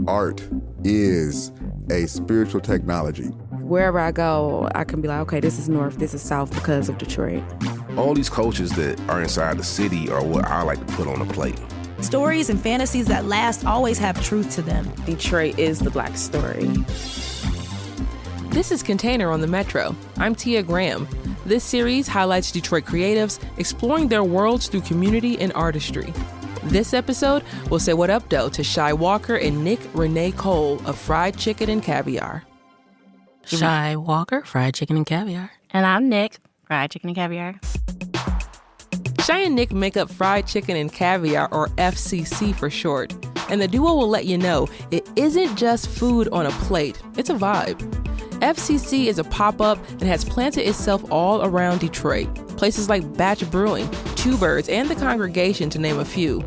art is a spiritual technology. Wherever I go, I can be like, okay, this is north, this is south because of Detroit. All these cultures that are inside the city are what I like to put on a plate. Stories and fantasies that last always have truth to them. Detroit is the Black story. This is Container on the Metro. I'm Tia Graham. This series highlights Detroit creatives exploring their worlds through community and artistry. This episode, we'll say what up, though, to Chi Walker and Nik Renee Cole of Fried Chicken and Caviar. Chi Walker, Fried Chicken and Caviar. And I'm Nik, Fried Chicken and Caviar. Chi and Nik make up Fried Chicken and Caviar, or FCC for short. And the duo will let you know it isn't just food on a plate, it's a vibe. FCC is a pop-up and has planted itself all around Detroit. Places like Batch Brewing, Two Birds, and The Congregation, to name a few.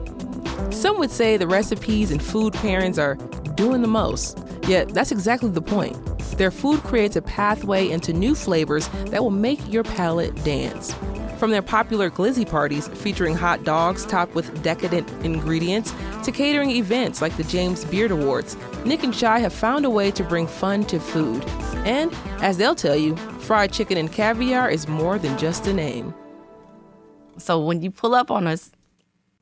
Some would say the recipes and food pairings are doing the most. Yet that's exactly the point. Their food creates a pathway into new flavors that will make your palate dance. From their popular Glizzy Parties featuring hot dogs topped with decadent ingredients to catering events like the James Beard Awards, Nik and Chi have found a way to bring fun to food. And, as they'll tell you, Fried Chicken and Caviar is more than just a name. So when you pull up on us,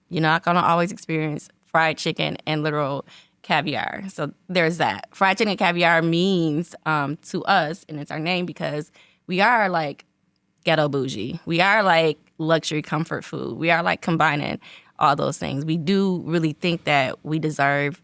you're not going to always experience fried chicken and literal caviar. So there's that. Fried chicken and caviar means to us, and it's our name because we are like ghetto bougie. We are like luxury comfort food. We are like combining all those things. We do really think that we deserve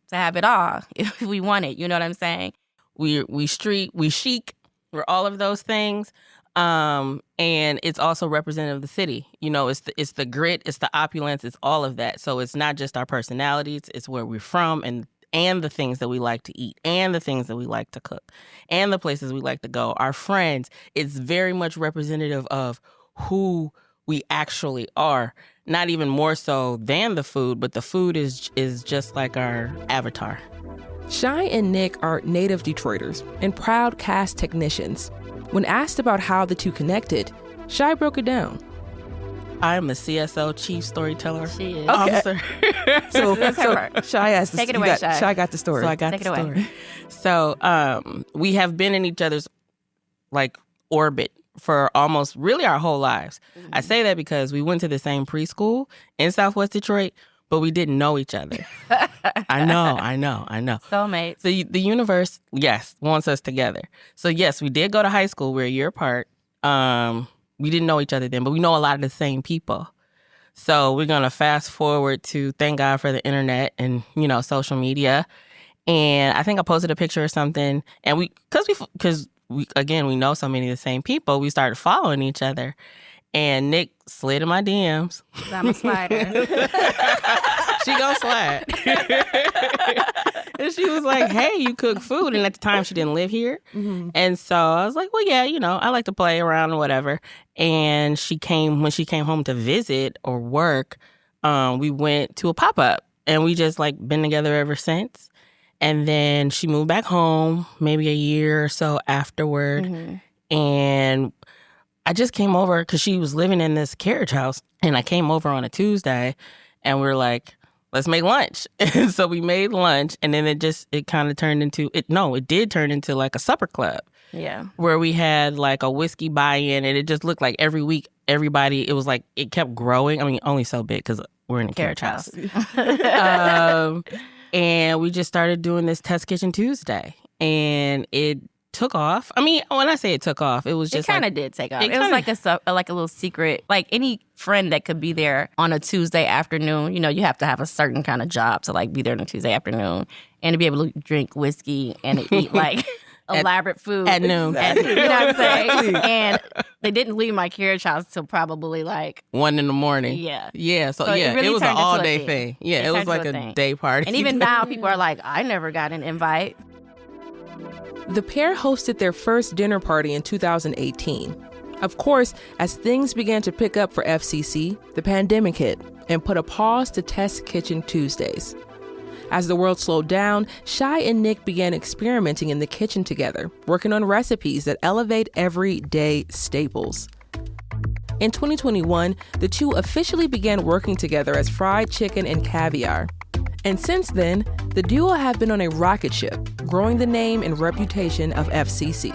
to have it all if we want it. You know what I'm saying? We street, we chic, we're all of those things. And it's also representative of the city. You know, it's the grit, it's the opulence, it's all of that. So it's not just our personalities, it's where we're from and the things that we like to eat and the things that we like to cook and the places we like to go. Our friends, it's very much representative of who we actually are. Not even more so than the food, but the food is just like our avatar. Chi and Nik are native Detroiters and proud cast technicians. When asked about how the two connected, Chi broke it down. I'm a CSO, Chief Storyteller She is. Officer. So Chi asked the Take it away, Chi. Chi got the story. So I got Take the it away. story. So we have been in each other's like orbit for almost really our whole lives. Mm-hmm. I say that because we went to the same preschool in Southwest Detroit, but we didn't know each other. I know. Soulmates. The universe, yes, wants us together. So yes, we did go to high school. We're a year apart. We didn't know each other then, but we know a lot of the same people. So we're going to fast forward to, thank God for the internet and, you know, social media. And I think I posted a picture or something. And because we know so many of the same people, we started following each other. And Nik slid in my DMs. I'm a slider. She gonna slide. And she was like, hey, you cook food. And at the time, she didn't live here. Mm-hmm. And so I was like, well, yeah, you know, I like to play around or whatever. And when she came home to visit or work, we went to a pop-up. And we just, like, been together ever since. And then she moved back home maybe a year or so afterward. Mm-hmm. And I just came over because she was living in this carriage house. And I came over on a Tuesday. And we were like, let's make lunch. And so we made lunch, and then it kind of turned into, it did turn into like a supper club. Yeah. Where we had like a whiskey buy-in, and it just looked like every week, everybody, it was like, it kept growing. I mean, only so big because we're in a carriage house. And we just started doing this Test Kitchen Tuesday, and it took off. I mean, when I say it took off, it was just it kind of did take off. It was like a little secret. Like any friend that could be there on a Tuesday afternoon, you know, you have to have a certain kind of job to like be there on a Tuesday afternoon and to be able to drink whiskey and to eat like elaborate food at noon. And, you know what I'm saying? And they didn't leave my carriage house till probably like 1 a.m. Yeah. Yeah. So it really was an turned into all a day thing. thing. Yeah, it was like a day party. And even now people are like, I never got an invite. The pair hosted their first dinner party in 2018. Of course, as things began to pick up for FCC, the pandemic hit and put a pause to Test Kitchen Tuesdays. As the world slowed down, Chi and Nik began experimenting in the kitchen together, working on recipes that elevate everyday staples. In 2021, the two officially began working together as Fried Chicken and Caviar. And since then, the duo have been on a rocket ship, growing the name and reputation of FCC.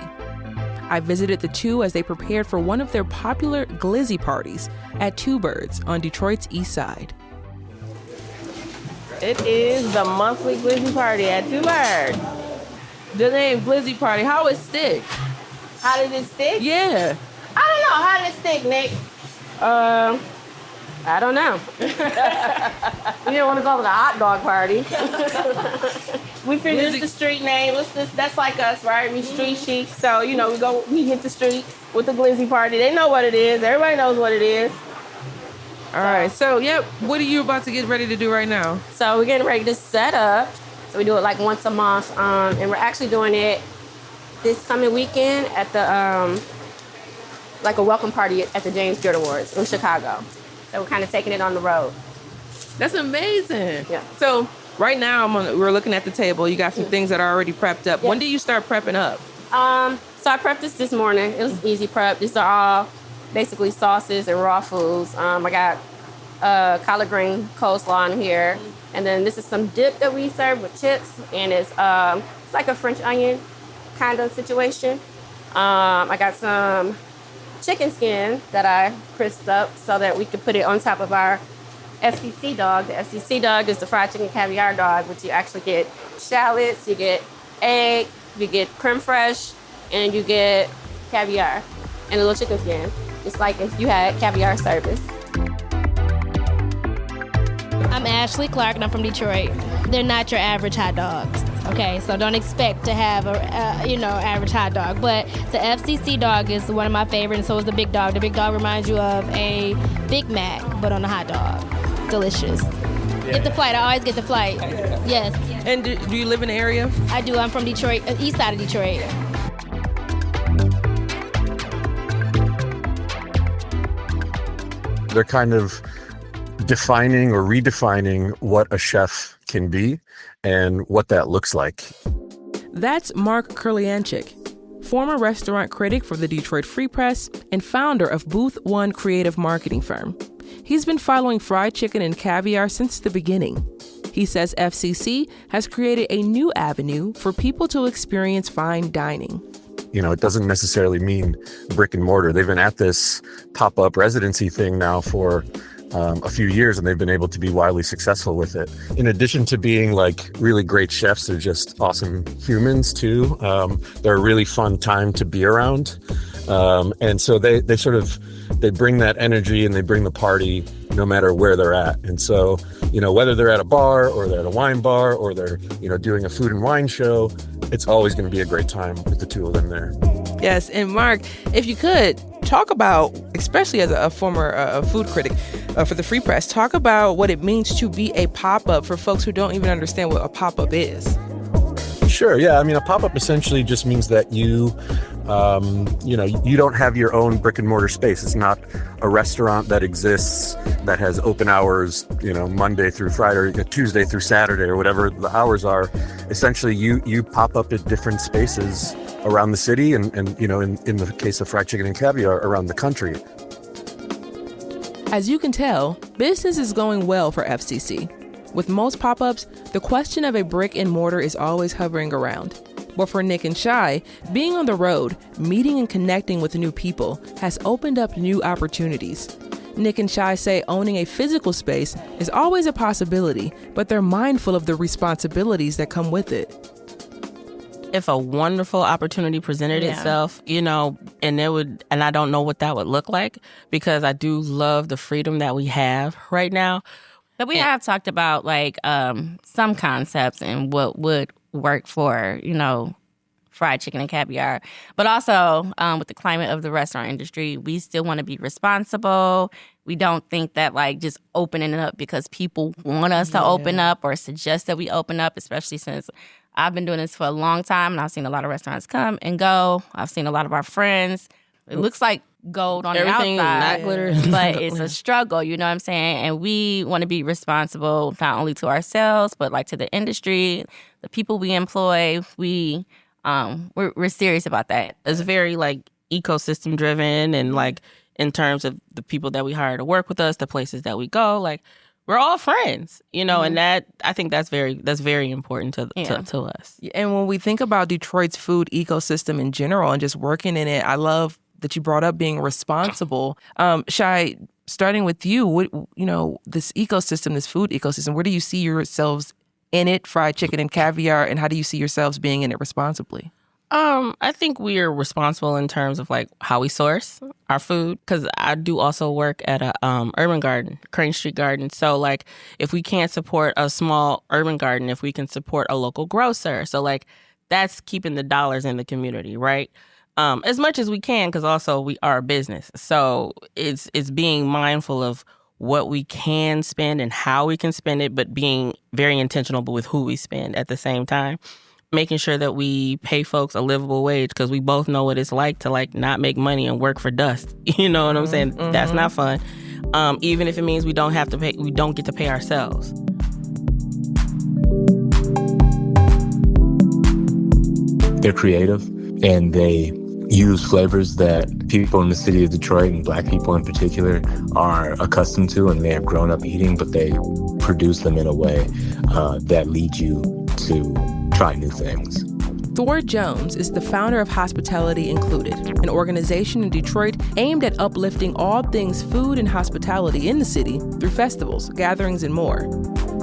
I visited the two as they prepared for one of their popular Glizzy Parties at Two Birds on Detroit's East Side. It is the monthly Glizzy Party at Two Birds. The name Glizzy Party, how it stick? How did it stick? Yeah. I don't know. How did it stick, Nick? I don't know. We didn't want to go to the hot dog party. We figured it's the street name. That's like us, right? We street chic. So, we hit the street with the Glizzy Party. They know what it is. Everybody knows what it is. All right. So, what are you about to get ready to do right now? So we're getting ready to set up. So we do it like once a month. And we're actually doing it this coming weekend at the, like a welcome party at the James Beard Awards in Chicago. So we're kind of taking it on the road. That's amazing. Yeah. So right now we're looking at the table. You got some things that are already prepped up. Yeah. When do you start prepping up? So I prepped this morning. It was easy prep. These are all basically sauces and raw foods. I got collard green coleslaw in here. And then this is some dip that we serve with chips. And it's like a French onion kind of situation. I got some chicken skin that I crisped up so that we could put it on top of our FCC dog. The FCC dog is the fried chicken caviar dog, which you actually get shallots, you get egg, you get creme fraiche, and you get caviar and a little chicken skin. It's like if you had caviar service. I'm Ashley Clark, and I'm from Detroit. They're not your average hot dogs, okay? So don't expect to have a, average hot dog. But the FCC dog is one of my favorites, and so is the Big Dog. The Big Dog reminds you of a Big Mac, but on a hot dog. Delicious. Yeah. Get the flight. I always get the flight. Yes. And do you live in the area? I do. I'm from Detroit, east side of Detroit. They're kind of defining or redefining what a chef can be and what that looks like. That's Mark Kurlianchik, former restaurant critic for the Detroit Free Press and founder of Booth One creative marketing firm. He's been following Fried Chicken and Caviar since the beginning. He says FCC has created a new avenue for people to experience fine dining. It doesn't necessarily mean brick and mortar. They've been at this pop-up residency thing now for a few years, and they've been able to be wildly successful with it. In addition to being like really great chefs, they're just awesome humans too. They're a really fun time to be around. And so they bring that energy and they bring the party no matter where they're at. And so, whether they're at a bar or they're at a wine bar or they're, doing a food and wine show, it's always going to be a great time with the two of them there. Yes. And Mark, if you could talk about, especially as a former food critic for the Free Press, talk about what it means to be a pop-up for folks who don't even understand what a pop-up is. Sure. Yeah. I mean, a pop-up essentially just means that you don't have your own brick and mortar space. It's not a restaurant that exists that has open hours, Monday through Friday or Tuesday through Saturday or whatever the hours are. Essentially, you pop up at different spaces around the city and in the case of Fried Chicken and Caviar, around the country. As you can tell, business is going well for FCC. With most pop-ups, the question of a brick and mortar is always hovering around. But for Nik and Chi, being on the road, meeting and connecting with new people has opened up new opportunities. Nik and Chi say owning a physical space is always a possibility, but they're mindful of the responsibilities that come with it. If a wonderful opportunity presented itself, and I don't know what that would look like, because I do love the freedom that we have right now. But we have talked about some concepts and what would work for, Fried Chicken and Caviar. But also with the climate of the restaurant industry, we still want to be responsible. We don't think that just opening it up because people want us to open up or suggest that we open up, especially since I've been doing this for a long time and I've seen a lot of restaurants come and go. I've seen a lot of our friends. It looks like gold on everything the outside, not glitter, but it's a struggle, you know what I'm saying? And we want to be responsible not only to ourselves, but to the industry, the people we employ. We're serious about that. It's very ecosystem driven, and in terms of the people that we hire to work with us, the places that we go, we're all friends, and that I think that's very important to us. And when we think about Detroit's food ecosystem in general and just working in it, I love that you brought up being responsible. Chi, starting with you, this ecosystem, this food ecosystem, where do you see yourselves in it, Fried Chicken and Caviar, and how do you see yourselves being in it responsibly? I think we are responsible in terms of like how we source our food, because I do also work at a urban garden, Crane Street Garden. So like if we can't support a small urban garden, if we can support a local grocer, so like that's keeping the dollars in the community, right? As much as we can, because also we are a business. So it's being mindful of what we can spend and how we can spend it, but being very intentional with who we spend at the same time. Making sure that we pay folks a livable wage, because we both know what it's like to like not make money and work for dust. You know what I'm saying? Mm-hmm. That's not fun. Even if it means we don't get to pay ourselves. They're creative and they use flavors that people in the city of Detroit, and Black people in particular, are accustomed to and they have grown up eating, but they produce them in a way that leads you to try new things. Thor Jones is the founder of Hospitality Included, an organization in Detroit aimed at uplifting all things food and hospitality in the city through festivals, gatherings, and more.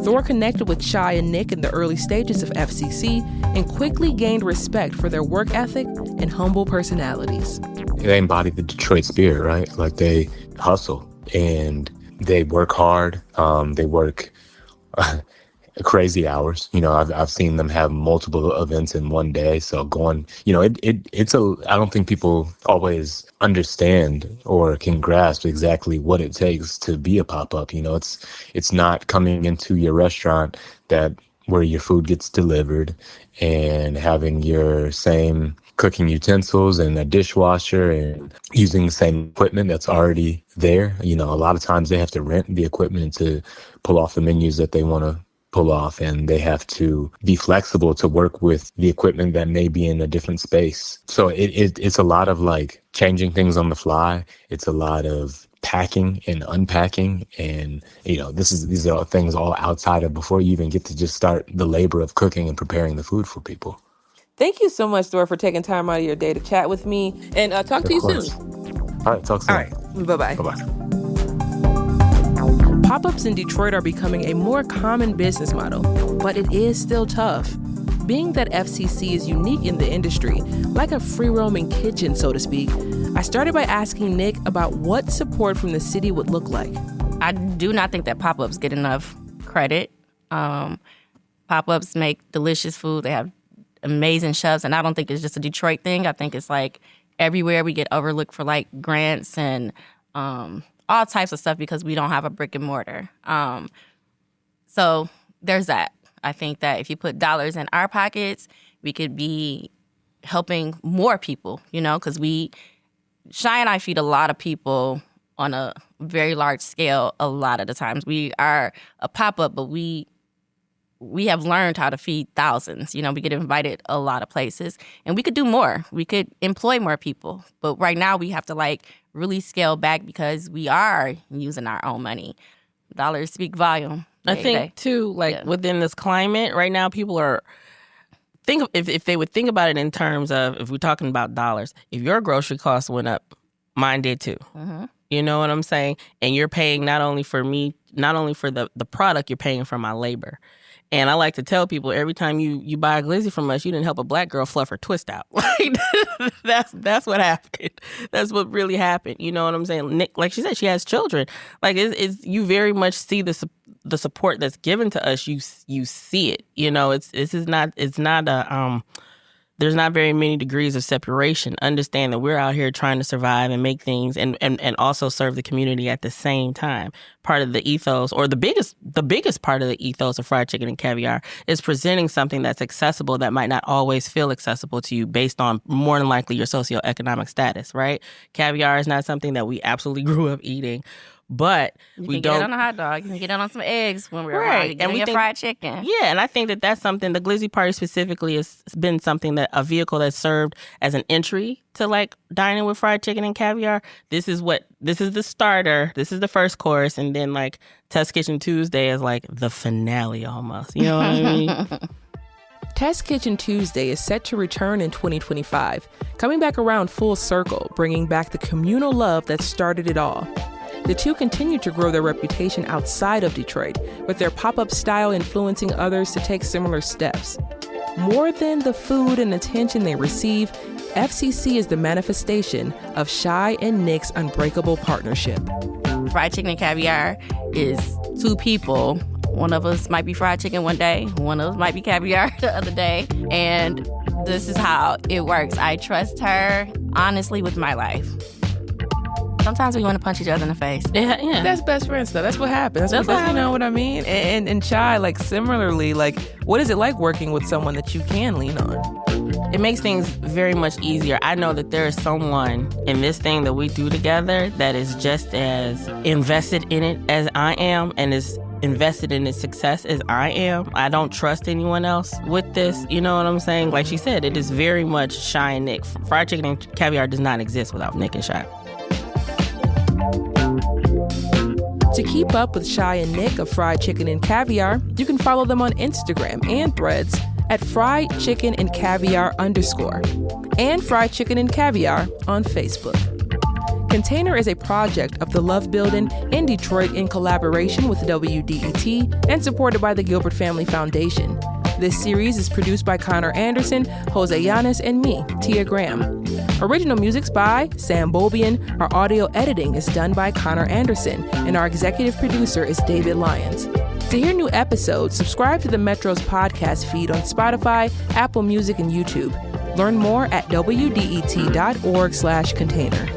Thor connected with Chi and Nik in the early stages of FCC and quickly gained respect for their work ethic and humble personalities. They embody the Detroit spirit, right? Like they hustle and they work hard. They work crazy hours. I've seen them have multiple events in one day. So going, I don't think people always understand or can grasp exactly what it takes to be a pop-up. It's not coming into your restaurant where your food gets delivered and having your same cooking utensils and a dishwasher and using the same equipment that's already there. A lot of times they have to rent the equipment to pull off the menus that they want to pull off, and they have to be flexible to work with the equipment that may be in a different space. So it's a lot of like changing things on the fly. It's a lot of packing and unpacking, and these are things all outside of before you even get to just start the labor of cooking and preparing the food for people. Thank you so much, Thor, for taking time out of your day to chat with me, and talk to you soon. All right, talk soon. All right, bye-bye. Bye-bye. Pop-ups in Detroit are becoming a more common business model, but it is still tough. Being that FCC is unique in the industry, like a free-roaming kitchen, so to speak, I started by asking Nik about what support from the city would look like. I do not think that pop-ups get enough credit. Pop-ups make delicious food. They have amazing chefs, and I don't think it's just a Detroit thing. I think it's like everywhere we get overlooked for like grants and all types of stuff because we don't have a brick and mortar. So there's that. I think that if you put dollars in our pockets, we could be helping more people, because Chi and I feed a lot of people on a very large scale a lot of the times. We are a pop-up, but we have learned how to feed thousands. We get invited a lot of places, and we could do more. We could employ more people. But right now we have to really scale back because we are using our own money. Dollars speak volume. I think too, within this climate right now, people are if they would think about it in terms of, if we're talking about dollars, if your grocery costs went up, mine did too. Mm-hmm. You know what I'm saying? And you're paying not only for the product, you're paying for my labor. And I like to tell people, every time you buy a Glizzy from us, you didn't help a Black girl fluff her twist out. That's what happened. That's what really happened. You know what I'm saying? Nik, like she said, she has children. It's you very much see the support that's given to us. You see it. There's not very many degrees of separation. Understand that we're out here trying to survive and make things and also serve the community at the same time. Part of the ethos, or the biggest part of the ethos of Fried Chicken and Caviar, is presenting something that's accessible that might not always feel accessible to you based on more than likely your socioeconomic status, right? Caviar is not something that we absolutely grew up eating. But You we can don't get it on a hot dog. You can get it on some eggs when we're Right. and we get fried chicken. Yeah, and I think that that's something, the Glizzy Party specifically has been something that a vehicle that's served as an entry to like dining with fried chicken and caviar. This is the starter. This is the first course. And then like Test Kitchen Tuesday is like the finale almost. You know what I mean? Test Kitchen Tuesday is set to return in 2025, coming back around full circle, bringing back the communal love that started it all. The two continue to grow their reputation outside of Detroit, with their pop-up style influencing others to take similar steps. More than the food and attention they receive, FCC is the manifestation of Chi and Nik's unbreakable partnership. Fried Chicken and Caviar is two people. One of us might be fried chicken one day, one of us might be caviar the other day, and this is how it works. I trust her honestly with my life. Sometimes we want to punch each other in the face. Yeah. That's best friends stuff. That's what happens. That's you know what I mean? And Chi, like similarly, like what is it like working with someone that you can lean on? It makes things very much easier. I know that there is someone in this thing that we do together that is just as invested in it as I am and is invested in its success as I am. I don't trust anyone else with this. You know what I'm saying? Like she said, it is very much Chi and Nik. Fried Chicken and Caviar does not exist without Nik and Chi. To keep up with Chi and Nik of Fried Chicken and Caviar, you can follow them on Instagram and Threads at Fried Chicken and Caviar _ and Fried Chicken and Caviar on Facebook. Container is a project of the Love Building in Detroit in collaboration with WDET and supported by the Gilbert Family Foundation. This series is produced by Connor Anderson, Jose Yanis, and me, Tia Graham. Original music's by Sam Bobian. Our audio editing is done by Connor Anderson, and our executive producer is David Lyons. To hear new episodes, subscribe to the Metro's podcast feed on Spotify, Apple Music, and YouTube. Learn more at WDET.org/container.